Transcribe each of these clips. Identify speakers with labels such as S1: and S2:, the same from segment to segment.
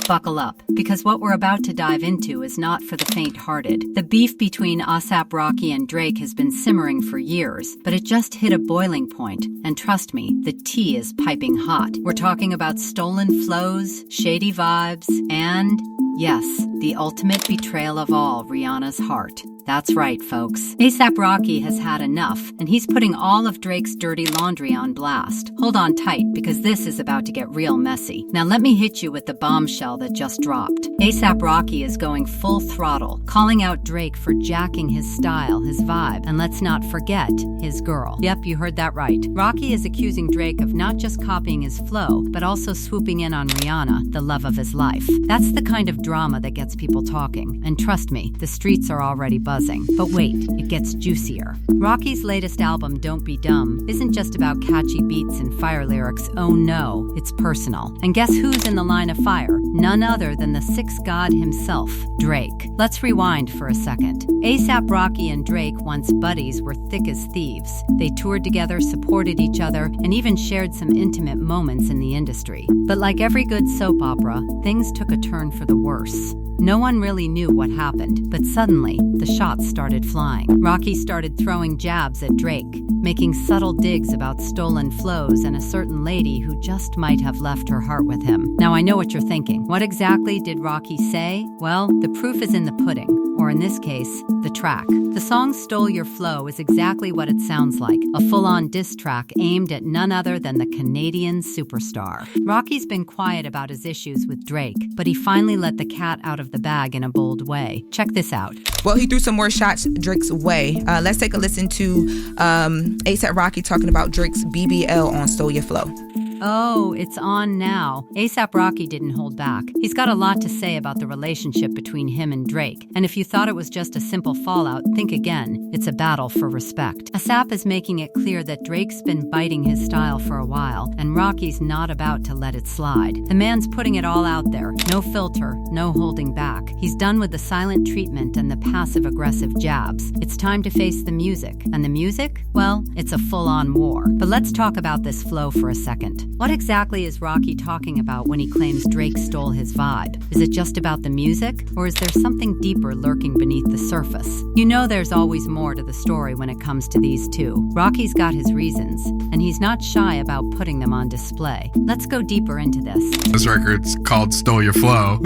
S1: buckle up, because what we're about to dive into is not for the faint-hearted. The beef between A$AP Rocky and Drake has been simmering for years, but it just hit a boiling point, and trust me, the tea is piping hot. We're talking about stolen flows, shady vibes, and, yes, the ultimate betrayal of all, Rihanna's heart. That's right, folks. A$AP Rocky has had enough, and he's putting all of Drake's dirty laundry on blast. Hold on tight, because this is about to get real messy. Now let me hit you with the bombshell that just dropped. A$AP Rocky is going full throttle, calling out Drake for jacking his style, his vibe, and let's not forget, his girl. Yep, you heard that right. Rocky is accusing Drake of not just copying his flow, but also swooping in on Rihanna, the love of his life. That's the kind of drama that gets people talking, and trust me, the streets are already buzzing. But wait, it gets juicier. Rocky's latest album, Don't Be Dumb, isn't just about catchy beats and fire lyrics. Oh no, it's personal. And guess who's in the line of fire? None other than the sixth god himself, Drake. Let's rewind for a second. A$AP Rocky and Drake, once buddies, were thick as thieves. They toured together, supported each other, and even shared some intimate moments in the industry. But like every good soap opera, things took a turn for the worse. No one really knew what happened, but suddenly, the shots started flying. Rocky started throwing jabs at Drake, making subtle digs about stolen flows and a certain lady who just might have left her heart with him. Now I know what you're thinking. What exactly did Rocky say? Well, the proof is in the pudding, or in this case, the track. The song Stole Your Flow is exactly what it sounds like, a full-on diss track aimed at none other than the Canadian superstar. Rocky's been quiet about his issues with Drake, but he finally let the cat out of the bag in a bold way. Check this out.
S2: Well, he threw some more shots Drake's way. Let's take a listen to A$AP Rocky talking about Drake's BBL on Stole Your Flow.
S1: Oh, it's on now. A$AP Rocky didn't hold back. He's got a lot to say about the relationship between him and Drake. And if you thought it was just a simple fallout, think again. It's a battle for respect. A$AP is making it clear that Drake's been biting his style for a while, and Rocky's not about to let it slide. The man's putting it all out there. No filter, no holding back. He's done with the silent treatment and the passive-aggressive jabs. It's time to face the music. And the music? Well, it's a full-on war. But let's talk about this flow for a second. What exactly is Rocky talking about when he claims Drake stole his vibe? Is it just about the music, or is there something deeper lurking beneath the surface? You know there's always more to the story when it comes to these two. Rocky's got his reasons, and he's not shy about putting them on display. Let's go deeper into this.
S3: This record's called Stole Your Flow,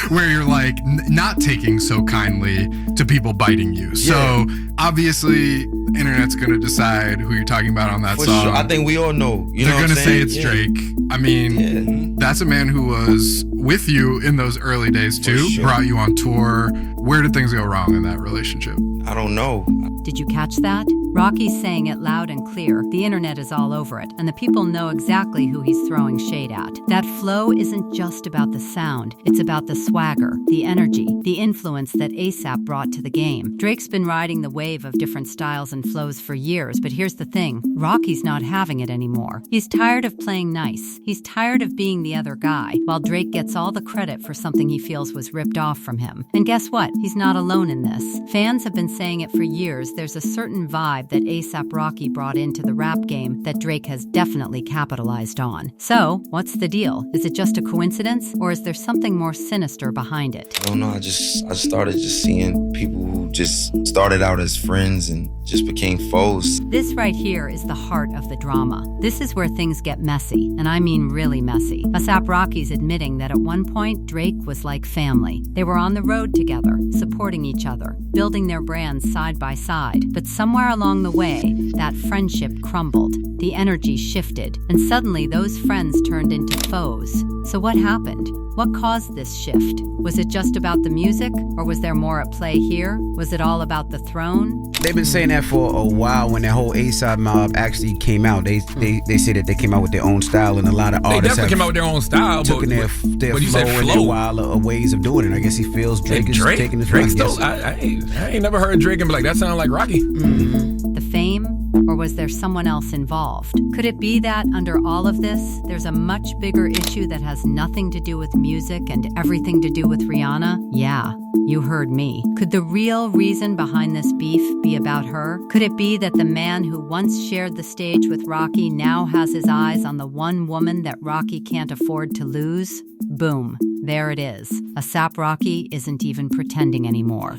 S3: where you're like not taking so kindly to people biting you. So obviously, the internet's going to decide who you're talking about on that
S4: For
S3: song.
S4: sure. I think we all know. You know
S3: They're
S4: going to
S3: say it's Drake. I mean, that's a man who was with you in those early days too, brought you on tour. Where did things go wrong in that relationship?
S4: I don't know.
S1: Did you catch that? Rocky's saying it loud and clear. The internet is all over it, and the people know exactly who he's throwing shade at. That flow isn't just about the sound. It's about the swagger, the energy, the influence that A$AP brought to the game. Drake's been riding the wave of different styles and flows for years, but here's the thing. Rocky's not having it anymore. He's tired of playing nice. He's tired of being the other guy, while Drake gets all the credit for something he feels was ripped off from him. And guess what? He's not alone in this. Fans have been saying it for years. There's a certain vibe that A$AP Rocky brought into the rap game that Drake has definitely capitalized on. So, what's the deal? Is it just a coincidence, or is there something more sinister behind it?
S4: I don't know. I started just seeing people who just started out as friends and just became foes.
S1: This right here is the heart of the drama. This is where things get messy, and I mean really messy. A$AP Rocky's admitting that at one point, Drake was like family. They were on the road together, supporting each other, building their brands side by side. But somewhere along the way, that friendship crumbled. The energy shifted, and suddenly those friends turned into foes. So what happened? What caused this shift? Was it just about the music, or was there more at play here? Was it all about the throne?
S5: They've been saying that for a while. When that whole A$AP mob actually came out, they say that they came out with their own style, and a lot of artists
S6: definitely came out with their own style,
S5: taking their flow and their wild ways of doing it. I guess he feels Drake is taking his
S6: Drake still, I ain't never heard Drake and be like, that sound like Rocky.
S1: The fame, or was there someone else involved? Could it be that under all of this, there's a much bigger issue that has nothing to do with music and everything to do with Rihanna? Yeah, you heard me. Could the real reason behind this beef be about her? Could it be that the man who once shared the stage with Rocky now has his eyes on the one woman that Rocky can't afford to lose? Boom, there it is. ASAP Rocky isn't even pretending anymore.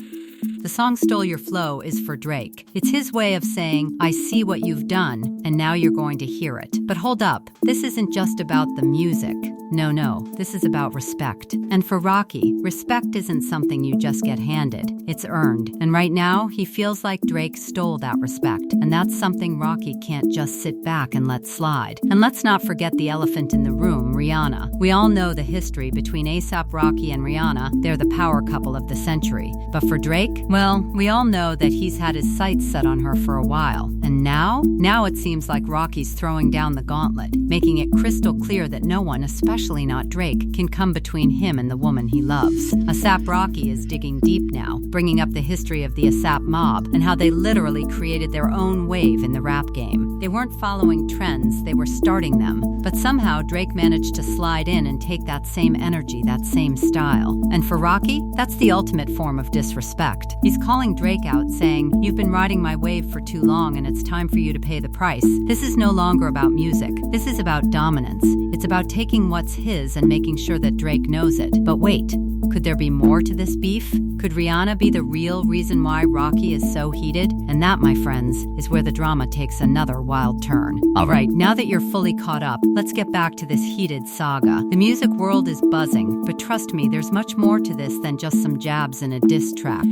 S1: The song Stole Your Flow is for Drake. It's his way of saying, I see what you've done, and now you're going to hear it. But hold up, this isn't just about the music. No, this is about respect. And for Rocky, respect isn't something you just get handed. It's earned. And right now, he feels like Drake stole that respect. And that's something Rocky can't just sit back and let slide. And let's not forget the elephant in the room, Rihanna. We all know the history between ASAP Rocky and Rihanna. They're the power couple of the century. But for Drake, well, we all know that he's had his sights set on her for a while. And now it seems like Rocky's throwing down the gauntlet, making it crystal clear that no one, especially not Drake, can come between him and the woman he loves. ASAP Rocky is digging deep now, bringing up the history of the ASAP mob and how they literally created their own wave in the rap game. They weren't following trends, they were starting them. But somehow Drake managed to slide in and take that same energy, that same style. And for Rocky, that's the ultimate form of disrespect. He's calling Drake out, saying, "You've been riding my wave for too long and it's time for you to pay the price. This is no longer about music. This is about dominance. It's about taking what's his and making sure that Drake knows it." But wait, could there be more to this beef? Could Rihanna be the real reason why Rocky is so heated? And that, my friends, is where the drama takes another wild turn. All right, now that you're fully caught up, let's get back to this heated saga. The music world is buzzing, but trust me, there's much more to this than just some jabs and a diss track.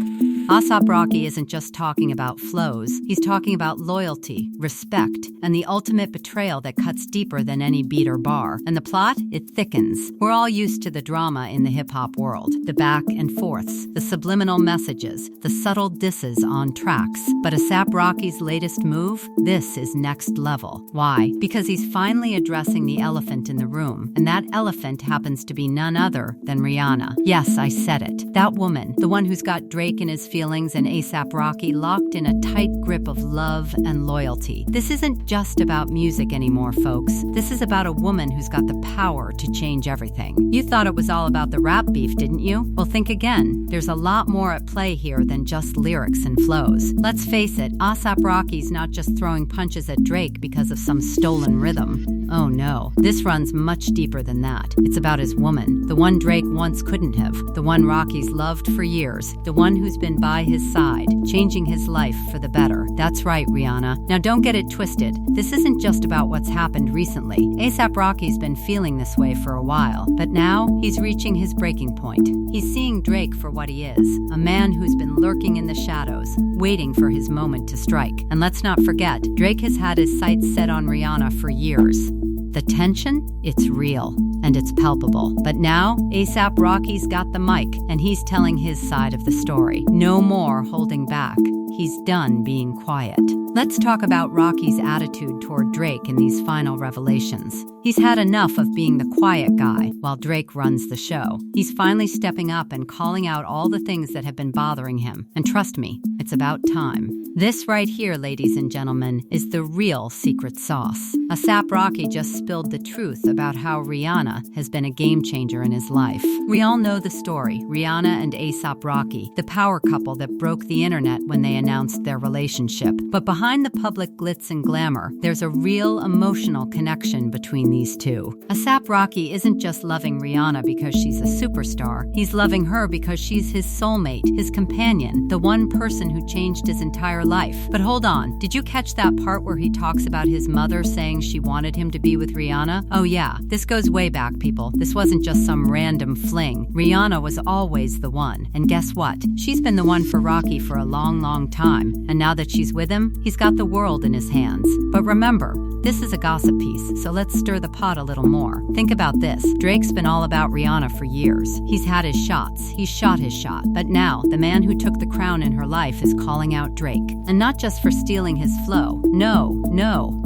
S1: ASAP Rocky isn't just talking about flows, he's talking about loyalty, respect, and the ultimate betrayal that cuts deeper than any beat or bar. And the plot? It thickens. We're all used to the drama in the hip-hop world, the back and forths, the subliminal messages, the subtle disses on tracks. But ASAP Rocky's latest move? This is next level. Why? Because he's finally addressing the elephant in the room, and that elephant happens to be none other than Rihanna. Yes, I said it. That woman, the one who's got Drake in his feelings and ASAP Rocky locked in a tight grip of love and loyalty. This isn't just about music anymore, folks. This is about a woman who's got the power to change everything. You thought it was all about the rap beef, didn't you? Well, think again. There's a lot more at play here than just lyrics and flows. Let's face it, ASAP Rocky's not just throwing punches at Drake because of some stolen rhythm. Oh no, this runs much deeper than that. It's about his woman, the one Drake once couldn't have, the one Rocky's loved for years, the one who's been by his side, changing his life for the better. That's right, Rihanna. Now don't get it twisted. This isn't just about what's happened recently. ASAP Rocky's been feeling this way for a while, but now he's reaching his breaking point. He's seeing Drake for what he is, a man who's been lurking in the shadows, waiting for his moment to strike. And let's not forget, Drake has had his sights set on Rihanna for years. The tension? It's real, and it's palpable. But now, ASAP Rocky's got the mic, and he's telling his side of the story. No more holding back. He's done being quiet. Let's talk about Rocky's attitude toward Drake in these final revelations. He's had enough of being the quiet guy while Drake runs the show. He's finally stepping up and calling out all the things that have been bothering him. And trust me, it's about time. This right here, ladies and gentlemen, is the real secret sauce. ASAP Rocky just spilled the truth about how Rihanna has been a game changer in his life. We all know the story, Rihanna and ASAP Rocky, the power couple that broke the internet when they announced their relationship. But behind the public glitz and glamour, there's a real emotional connection between these two. ASAP Rocky isn't just loving Rihanna because she's a superstar. He's loving her because she's his soulmate, his companion, the one person who changed his entire life. But hold on, did you catch that part where he talks about his mother saying she wanted him to be with Rihanna? Oh yeah, this goes way back, people. This wasn't just some random fling. Rihanna was always the one. And guess what? She's been the one for Rocky for a long, long time. And now that she's with him, he's got the world in his hands. But remember, This is a gossip piece, so let's stir the pot a little more. Think about this. Drake's been all about Rihanna for years. He's had his shots. He's shot his shot. But now, the man who took the crown in her life is calling out Drake. And not just for stealing his flow. No.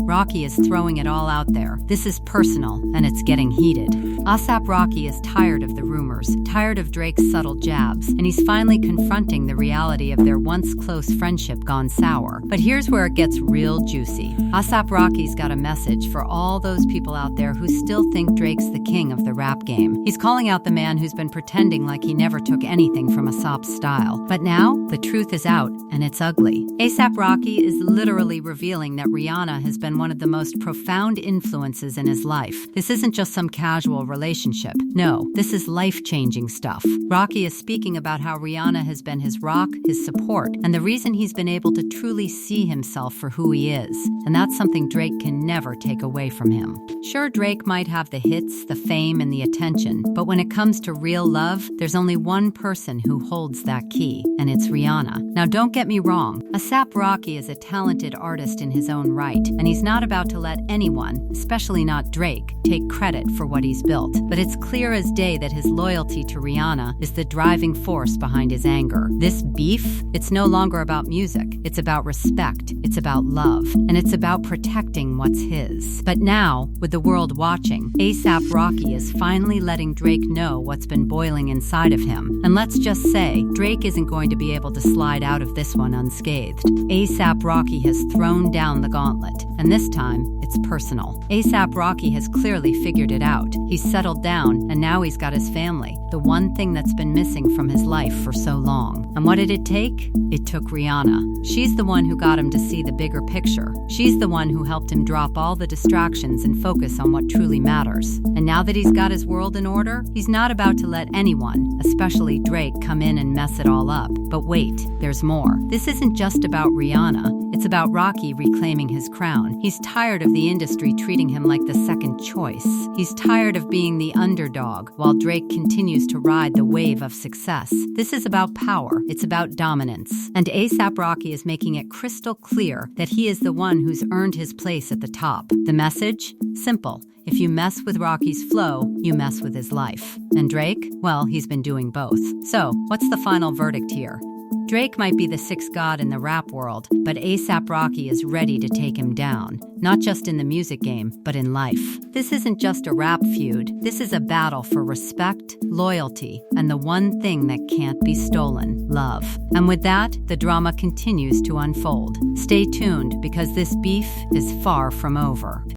S1: Rocky is throwing it all out there. This is personal, and it's getting heated. ASAP Rocky is tired of the rumors, tired of Drake's subtle jabs, and he's finally confronting the reality of their once close friendship gone sour. But here's where it gets real juicy. ASAP Rocky's got a message for all those people out there who still think Drake's the king of the rap game. He's calling out the man who's been pretending like he never took anything from ASAP's style. But now, the truth is out, and it's ugly. ASAP Rocky is literally revealing that Rihanna has been one of the most profound influences in his life. This isn't just some casual relationship. No, this is life-changing stuff. Rocky is speaking about how Rihanna has been his rock, his support, and the reason he's been able to truly see himself for who he is. And that's something Drake can never take away from him. Sure, Drake might have the hits, the fame, and the attention, but when it comes to real love, there's only one person who holds that key, and it's Rihanna. Now, don't get me wrong. ASAP Rocky is a talented artist in his own right, and he's not about to let anyone, especially not Drake, take credit for what he's built. But it's clear as day that his loyalty to Rihanna is the driving force behind his anger. This beef, it's no longer about music. It's about respect. It's about love. And it's about protecting what's his. But now, with the world watching, ASAP Rocky is finally letting Drake know what's been boiling inside of him. And let's just say, Drake isn't going to be able to slide out of this one unscathed. ASAP Rocky has thrown down the gauntlet. And this time, it's personal. ASAP Rocky has clearly figured it out. He's settled down, and now he's got his family, the one thing that's been missing from his life for so long. And what did it take? It took Rihanna. She's the one who got him to see the bigger picture. She's the one who helped him drop all the distractions and focus on what truly matters. And now that he's got his world in order, he's not about to let anyone, especially Drake, come in and mess it all up. But wait, there's more. This isn't just about Rihanna. It's about Rocky reclaiming his crown. He's tired of the industry treating him like the second choice. He's tired of being the underdog while Drake continues to ride the wave of success. This is about power. It's about dominance. And ASAP Rocky is making it crystal clear that he is the one who's earned his place at the top. The message? Simple. If you mess with Rocky's flow, you mess with his life. And Drake? Well, he's been doing both. So, what's the final verdict here? Drake might be the sixth god in the rap world, but ASAP Rocky is ready to take him down. Not just in the music game, but in life. This isn't just a rap feud. This is a battle for respect, loyalty, and the one thing that can't be stolen, love. And with that, the drama continues to unfold. Stay tuned because this beef is far from over.